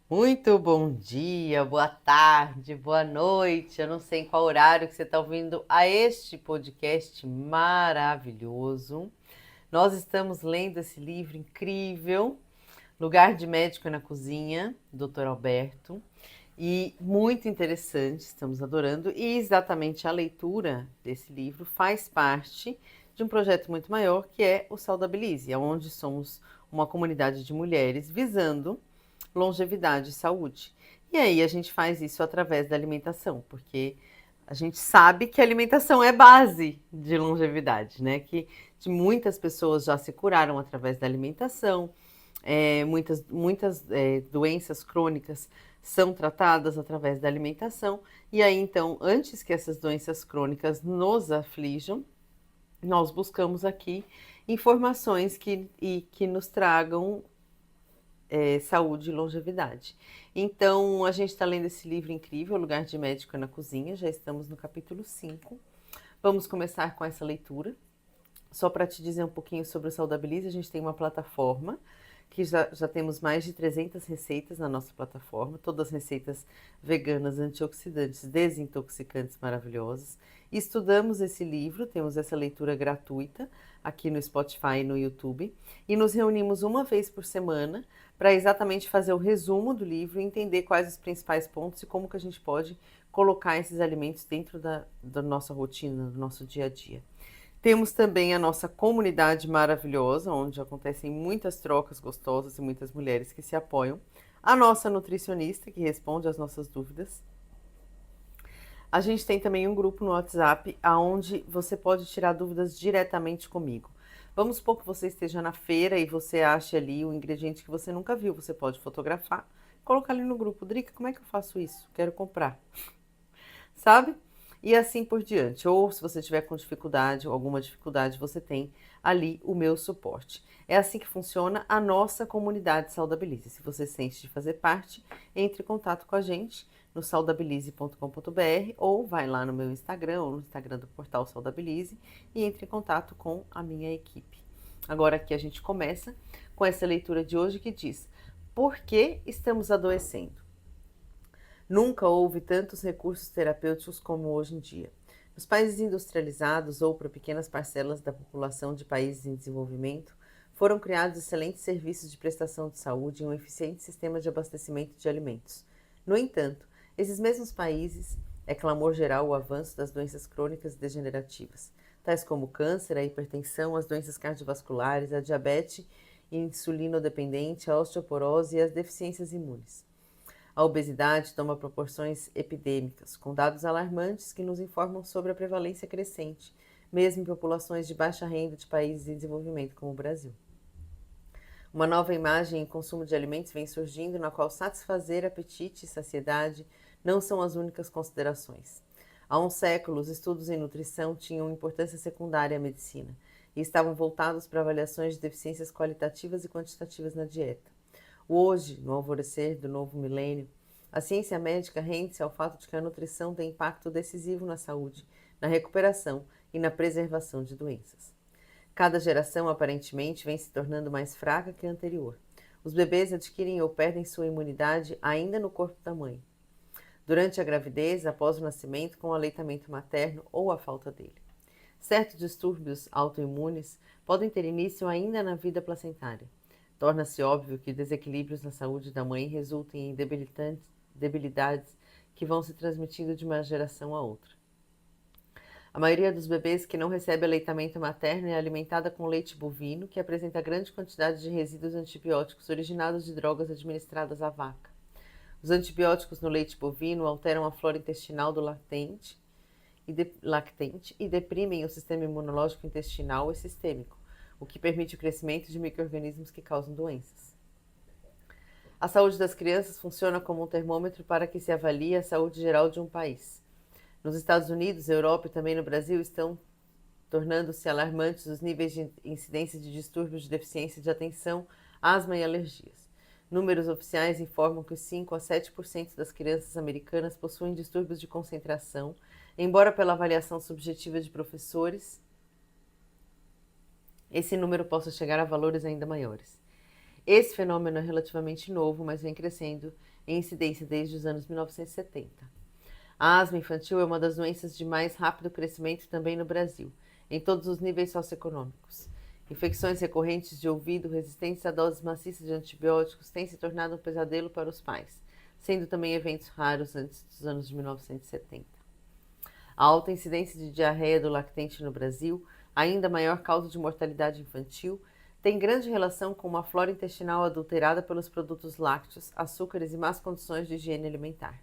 Muito bom dia, boa tarde, boa noite. Eu não sei em qual horário que você está ouvindo a este podcast maravilhoso. Nós estamos lendo esse livro incrível, Lugar de Médico na Cozinha, Dr. Alberto. E muito interessante, estamos adorando. E exatamente a leitura desse livro faz parte de um projeto muito maior que é o Saudabilize, onde somos uma comunidade de mulheres visando longevidade e saúde. E aí a gente faz isso através da alimentação, porque a gente sabe que a alimentação é base de longevidade, né? Que muitas pessoas já se curaram através da alimentação, muitas doenças crônicas são tratadas através da alimentação. E aí, então, antes que essas doenças crônicas nos aflijam, nós buscamos aqui informações que nos tragam saúde e longevidade. Então, a gente está lendo esse livro incrível, Lugar de Médico na Cozinha, já estamos no capítulo 5. Vamos começar com essa leitura. Só para te dizer um pouquinho sobre o Saudabilize, a gente tem uma plataforma que já temos mais de 300 receitas na nossa plataforma, todas receitas veganas, antioxidantes, desintoxicantes maravilhosas. Estudamos esse livro, temos essa leitura gratuita aqui no Spotify e no YouTube, e nos reunimos uma vez por semana para exatamente fazer o resumo do livro e entender quais os principais pontos e como que a gente pode colocar esses alimentos dentro da nossa rotina, do nosso dia a dia. Temos também a nossa comunidade maravilhosa, onde acontecem muitas trocas gostosas e muitas mulheres que se apoiam. A nossa nutricionista, que responde às nossas dúvidas. A gente tem também um grupo no WhatsApp, onde você pode tirar dúvidas diretamente comigo. Vamos supor que você esteja na feira e você ache ali um ingrediente que você nunca viu. Você pode fotografar, colocar ali no grupo. Drica, como é que eu faço isso? Quero comprar. Sabe? E assim por diante. Ou se você tiver com dificuldade ou alguma dificuldade, você tem ali o meu suporte. É assim que funciona a nossa comunidade Saudabilize. Se você sente de fazer parte, entre em contato com a gente no saudabilize.com.br ou vai lá no meu Instagram ou no Instagram do portal Saudabilize e entre em contato com a minha equipe. Agora aqui a gente começa com essa leitura de hoje que diz: Por que estamos adoecendo? Nunca houve tantos recursos terapêuticos como hoje em dia. Nos países industrializados ou para pequenas parcelas da população de países em desenvolvimento, foram criados excelentes serviços de prestação de saúde e um eficiente sistema de abastecimento de alimentos. No entanto, esses mesmos países é clamor geral o avanço das doenças crônicas e degenerativas, tais como o câncer, a hipertensão, as doenças cardiovasculares, a diabetes insulinodependente, a osteoporose e as deficiências imunes. A obesidade toma proporções epidêmicas, com dados alarmantes que nos informam sobre a prevalência crescente, mesmo em populações de baixa renda de países em desenvolvimento, como o Brasil. Uma nova imagem em consumo de alimentos vem surgindo, na qual satisfazer apetite e saciedade não são as únicas considerações. Há um século, os estudos em nutrição tinham importância secundária à medicina e estavam voltados para avaliações de deficiências qualitativas e quantitativas na dieta. Hoje, no alvorecer do novo milênio, a ciência médica rende-se ao fato de que a nutrição tem impacto decisivo na saúde, na recuperação e na preservação de doenças. Cada geração, aparentemente, vem se tornando mais fraca que a anterior. Os bebês adquirem ou perdem sua imunidade ainda no corpo da mãe, durante a gravidez, após o nascimento, com o aleitamento materno ou a falta dele. Certos distúrbios autoimunes podem ter início ainda na vida placentária. Torna-se óbvio que desequilíbrios na saúde da mãe resultem em debilidades que vão se transmitindo de uma geração a outra. A maioria dos bebês que não recebe aleitamento materno é alimentada com leite bovino, que apresenta grande quantidade de resíduos antibióticos originados de drogas administradas à vaca. Os antibióticos no leite bovino alteram a flora intestinal do lactente e deprimem o sistema imunológico intestinal e sistêmico, o que permite o crescimento de micro-organismos que causam doenças. A saúde das crianças funciona como um termômetro para que se avalie a saúde geral de um país. Nos Estados Unidos, Europa e também no Brasil estão tornando-se alarmantes os níveis de incidência de distúrbios de deficiência de atenção, asma e alergias. Números oficiais informam que 5 a 7% das crianças americanas possuem distúrbios de concentração, embora pela avaliação subjetiva de professores, esse número possa chegar a valores ainda maiores. Esse fenômeno é relativamente novo, mas vem crescendo em incidência desde os anos 1970. A asma infantil é uma das doenças de mais rápido crescimento também no Brasil, em todos os níveis socioeconômicos. Infecções recorrentes de ouvido, resistentes a doses maciças de antibióticos, têm se tornado um pesadelo para os pais, sendo também eventos raros antes dos anos de 1970. A alta incidência de diarreia do lactente no Brasil, ainda maior causa de mortalidade infantil, tem grande relação com uma flora intestinal adulterada pelos produtos lácteos, açúcares e más condições de higiene alimentar.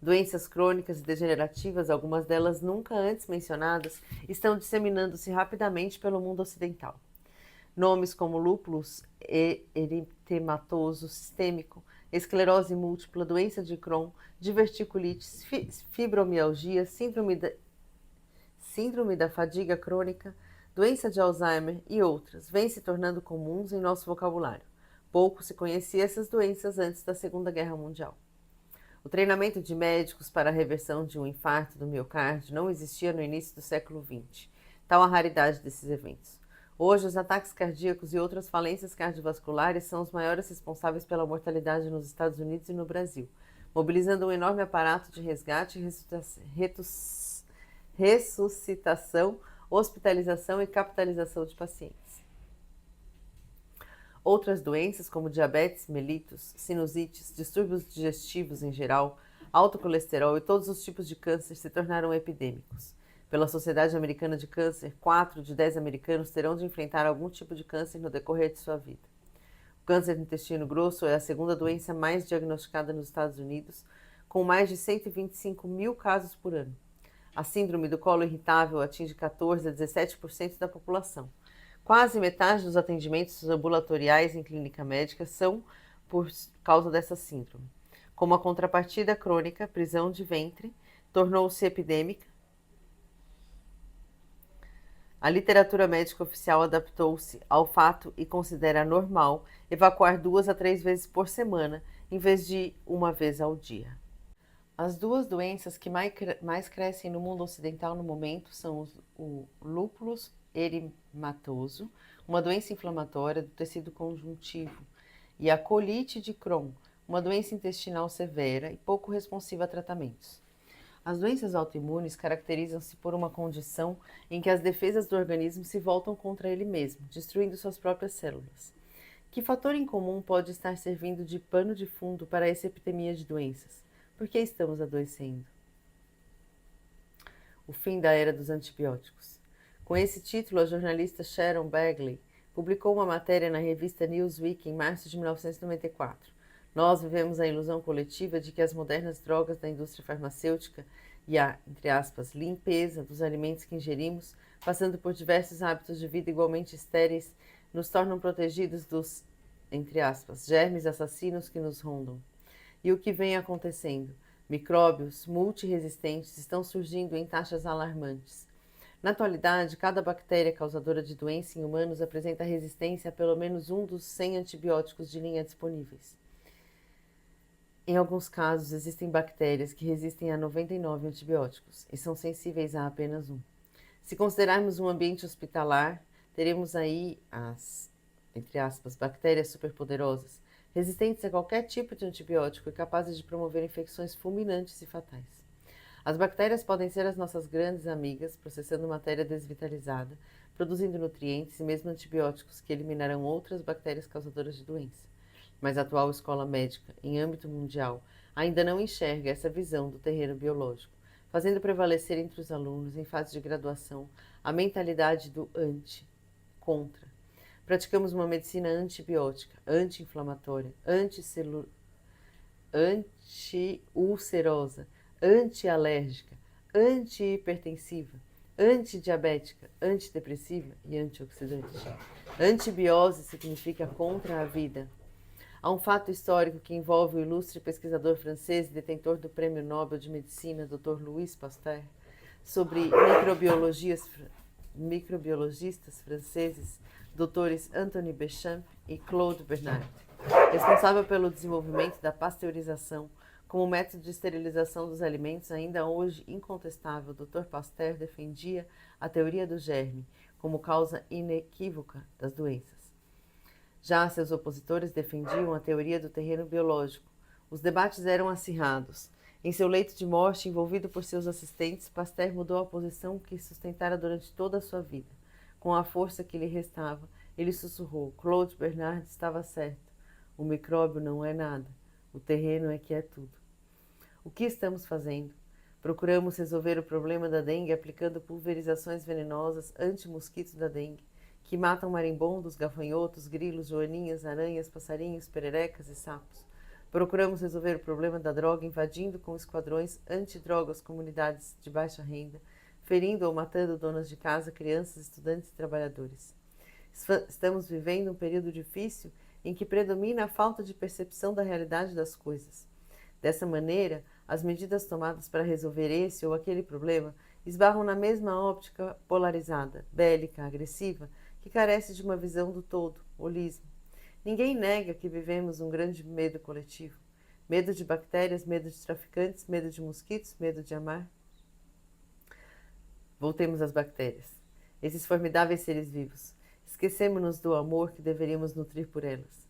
Doenças crônicas e degenerativas, algumas delas nunca antes mencionadas, estão disseminando-se rapidamente pelo mundo ocidental. Nomes como lúpus eritematoso sistêmico, esclerose múltipla, doença de Crohn, diverticulite, fibromialgia, síndrome da fadiga crônica, doença de Alzheimer e outras vêm se tornando comuns em nosso vocabulário. Pouco se conhecia essas doenças antes da Segunda Guerra Mundial. O treinamento de médicos para a reversão de um infarto do miocárdio não existia no início do século XX, tal a raridade desses eventos. Hoje, os ataques cardíacos e outras falências cardiovasculares são os maiores responsáveis pela mortalidade nos Estados Unidos e no Brasil, mobilizando um enorme aparato de resgate, ressuscitação, hospitalização e capitalização de pacientes. Outras doenças, como diabetes mellitus, sinusites, distúrbios digestivos em geral, alto colesterol e todos os tipos de câncer se tornaram epidêmicos. Pela Sociedade Americana de Câncer, 4 de 10 americanos terão de enfrentar algum tipo de câncer no decorrer de sua vida. O câncer do intestino grosso é a segunda doença mais diagnosticada nos Estados Unidos, com mais de 125 mil casos por ano. A síndrome do colo irritável atinge 14 a 17% da população. Quase metade dos atendimentos ambulatoriais em clínica médica são por causa dessa síndrome. Como a contrapartida crônica, prisão de ventre tornou-se epidêmica. A literatura médica oficial adaptou-se ao fato e considera normal evacuar 2 a 3 vezes por semana, em vez de uma vez ao dia. As duas doenças que mais crescem no mundo ocidental no momento são o lúpus eritematoso, uma doença inflamatória do tecido conjuntivo, e a colite de Crohn, uma doença intestinal severa e pouco responsiva a tratamentos. As doenças autoimunes caracterizam-se por uma condição em que as defesas do organismo se voltam contra ele mesmo, destruindo suas próprias células. Que fator em comum pode estar servindo de pano de fundo para essa epidemia de doenças? Por que estamos adoecendo? O fim da era dos antibióticos. Com esse título, a jornalista Sharon Bagley publicou uma matéria na revista Newsweek em março de 1994. Nós vivemos a ilusão coletiva de que as modernas drogas da indústria farmacêutica e a, entre aspas, limpeza dos alimentos que ingerimos, passando por diversos hábitos de vida igualmente estéreis, nos tornam protegidos dos, entre aspas, germes assassinos que nos rondam. E o que vem acontecendo? Micróbios multiresistentes estão surgindo em taxas alarmantes. Na atualidade, cada bactéria causadora de doença em humanos apresenta resistência a pelo menos um dos 100 antibióticos de linha disponíveis. Em alguns casos, existem bactérias que resistem a 99 antibióticos e são sensíveis a apenas um. Se considerarmos um ambiente hospitalar, teremos aí as, entre aspas, bactérias superpoderosas, resistentes a qualquer tipo de antibiótico e capazes de promover infecções fulminantes e fatais. As bactérias podem ser as nossas grandes amigas, processando matéria desvitalizada, produzindo nutrientes e mesmo antibióticos que eliminarão outras bactérias causadoras de doença. Mas a atual escola médica, em âmbito mundial, ainda não enxerga essa visão do terreno biológico, fazendo prevalecer entre os alunos, em fase de graduação, a mentalidade do anti, contra. Praticamos uma medicina antibiótica, anti-inflamatória, anti-ulcerosa, anti-alérgica, anti-hipertensiva, antidiabética, antidepressiva e antioxidante. Antibiose significa contra a vida. Há um fato histórico que envolve o ilustre pesquisador francês e detentor do Prêmio Nobel de Medicina, Dr. Louis Pasteur, sobre microbiologistas franceses, doutores Anthony Béchamp e Claude Bernard, responsável pelo desenvolvimento da pasteurização como método de esterilização dos alimentos. Ainda hoje incontestável, Dr. Pasteur defendia a teoria do germe como causa inequívoca das doenças. Já seus opositores defendiam a teoria do terreno biológico. Os debates eram acirrados. Em seu leito de morte, envolvido por seus assistentes, Pasteur mudou a posição que sustentara durante toda a sua vida. Com a força que lhe restava, ele sussurrou: Claude Bernard estava certo. O micróbio não é nada. O terreno é que é tudo. O que estamos fazendo? Procuramos resolver o problema da dengue aplicando pulverizações venenosas anti-mosquitos da dengue, que matam marimbondos, gafanhotos, grilos, joaninhas, aranhas, passarinhos, pererecas e sapos. Procuramos resolver o problema da droga invadindo com esquadrões antidrogas comunidades de baixa renda, ferindo ou matando donas de casa, crianças, estudantes e trabalhadores. Estamos vivendo um período difícil em que predomina a falta de percepção da realidade das coisas. Dessa maneira, as medidas tomadas para resolver esse ou aquele problema esbarram na mesma óptica polarizada, bélica, agressiva, que carece de uma visão do todo, holismo. Ninguém nega que vivemos um grande medo coletivo. Medo de bactérias, medo de traficantes, medo de mosquitos, medo de amar. Voltemos às bactérias. Esses formidáveis seres vivos. Esquecemos-nos do amor que deveríamos nutrir por elas.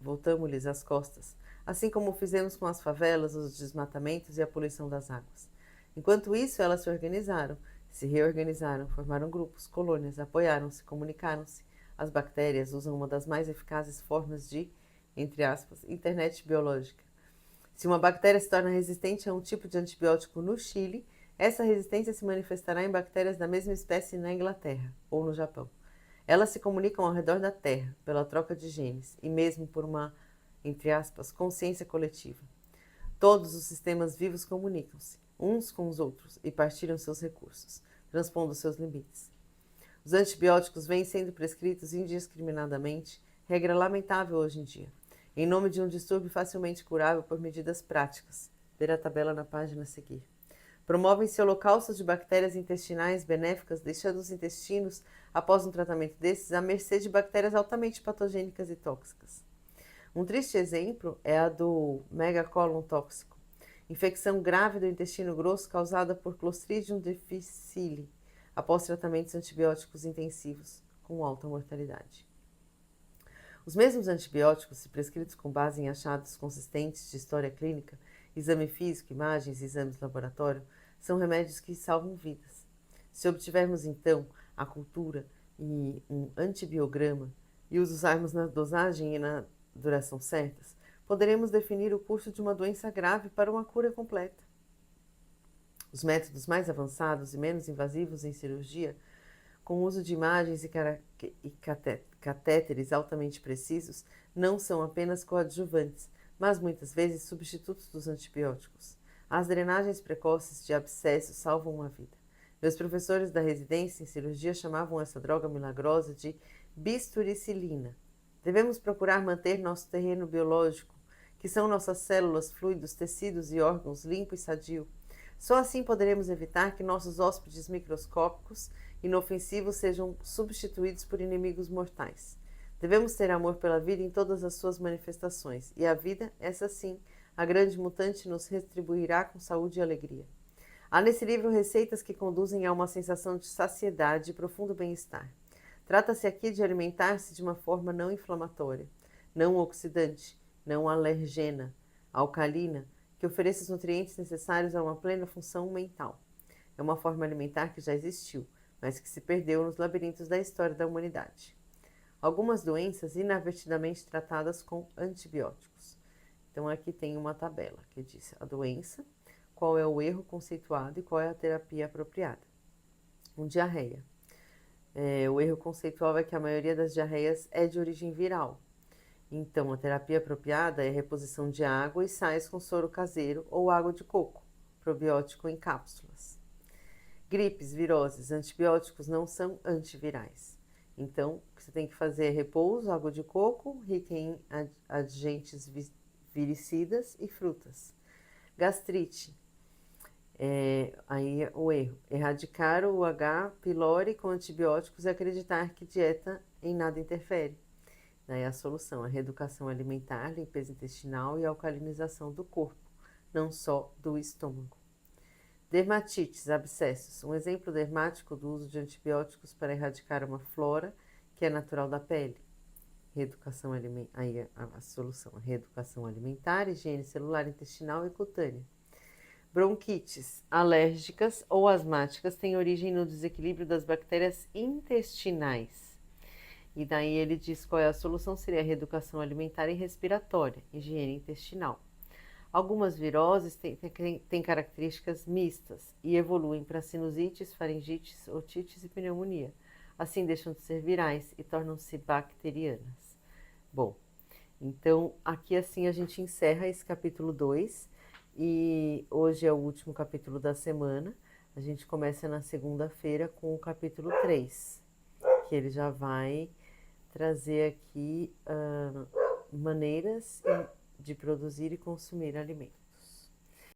Voltamos-lhes as costas, assim como fizemos com as favelas, os desmatamentos e a poluição das águas. Enquanto isso, elas se organizaram, se reorganizaram, formaram grupos, colônias, apoiaram-se, comunicaram-se. As bactérias usam uma das mais eficazes formas de, entre aspas, internet biológica. Se uma bactéria se torna resistente a um tipo de antibiótico no Chile, essa resistência se manifestará em bactérias da mesma espécie na Inglaterra ou no Japão. Elas se comunicam ao redor da Terra, pela troca de genes, e mesmo por uma, entre aspas, consciência coletiva. Todos os sistemas vivos comunicam-se, uns com os outros, e partilham seus recursos, transpondo seus limites. Os antibióticos vêm sendo prescritos indiscriminadamente, regra lamentável hoje em dia, em nome de um distúrbio facilmente curável por medidas práticas. Ver a tabela na página a seguir. Promovem-se holocaustos de bactérias intestinais benéficas, deixando os intestinos, após um tratamento desses, à mercê de bactérias altamente patogênicas e tóxicas. Um triste exemplo é a do megacolon tóxico, infecção grave do intestino grosso causada por Clostridium difficile, após tratamentos antibióticos intensivos, com alta mortalidade. Os mesmos antibióticos, se prescritos com base em achados consistentes de história clínica, exame físico, imagens e exames de laboratório, são remédios que salvam vidas. Se obtivermos, então, a cultura e um antibiograma e os usarmos na dosagem e na duração certas, poderemos definir o curso de uma doença grave para uma cura completa. Os métodos mais avançados e menos invasivos em cirurgia, com o uso de imagens e catéteres altamente precisos, não são apenas coadjuvantes, mas muitas vezes substitutos dos antibióticos. As drenagens precoces de abscessos salvam uma vida. Meus professores da residência em cirurgia chamavam essa droga milagrosa de bisturicilina. Devemos procurar manter nosso terreno biológico, que são nossas células, fluidos, tecidos e órgãos, limpo e sadio. Só assim poderemos evitar que nossos hóspedes microscópicos inofensivos sejam substituídos por inimigos mortais. Devemos ter amor pela vida em todas as suas manifestações, e a vida, essa sim, a grande mutante, nos retribuirá com saúde e alegria. Há nesse livro receitas que conduzem a uma sensação de saciedade e profundo bem-estar. Trata-se aqui de alimentar-se de uma forma não inflamatória, não oxidante, não alergena, alcalina, que ofereça os nutrientes necessários a uma plena função mental. É uma forma alimentar que já existiu, mas que se perdeu nos labirintos da história da humanidade. Algumas doenças inadvertidamente tratadas com antibióticos. Então aqui tem uma tabela que diz a doença, qual é o erro conceituado e qual é a terapia apropriada. Diarreia. O erro conceitual é que a maioria das diarreias é de origem viral. Então, a terapia apropriada é a reposição de água e sais com soro caseiro ou água de coco, probiótico em cápsulas. Gripes, viroses, antibióticos não são antivirais. Então, o que você tem que fazer é repouso, água de coco, rica em agentes viricidas e frutas. Gastrite. Aí é o erro. Erradicar o H. pylori com antibióticos e acreditar que dieta em nada interfere. Daí a solução, a reeducação alimentar, limpeza intestinal e alcalinização do corpo, não só do estômago. Dermatites, abscessos. Um exemplo dermático do uso de antibióticos para erradicar uma flora que é natural da pele. reeducação alimentar, aí a solução, reeducação alimentar, higiene celular, intestinal e cutânea. Bronquites alérgicas ou asmáticas têm origem no desequilíbrio das bactérias intestinais. E daí ele diz qual é a solução, seria a reeducação alimentar e respiratória, higiene intestinal. Algumas viroses têm características mistas e evoluem para sinusites, faringites, otites e pneumonia. Assim deixam de ser virais e tornam-se bacterianas. Bom, então aqui assim a gente encerra esse capítulo 2 e hoje é o último capítulo da semana. A gente começa na segunda-feira com o capítulo 3, que ele já vai trazer aqui maneiras de produzir e consumir alimentos.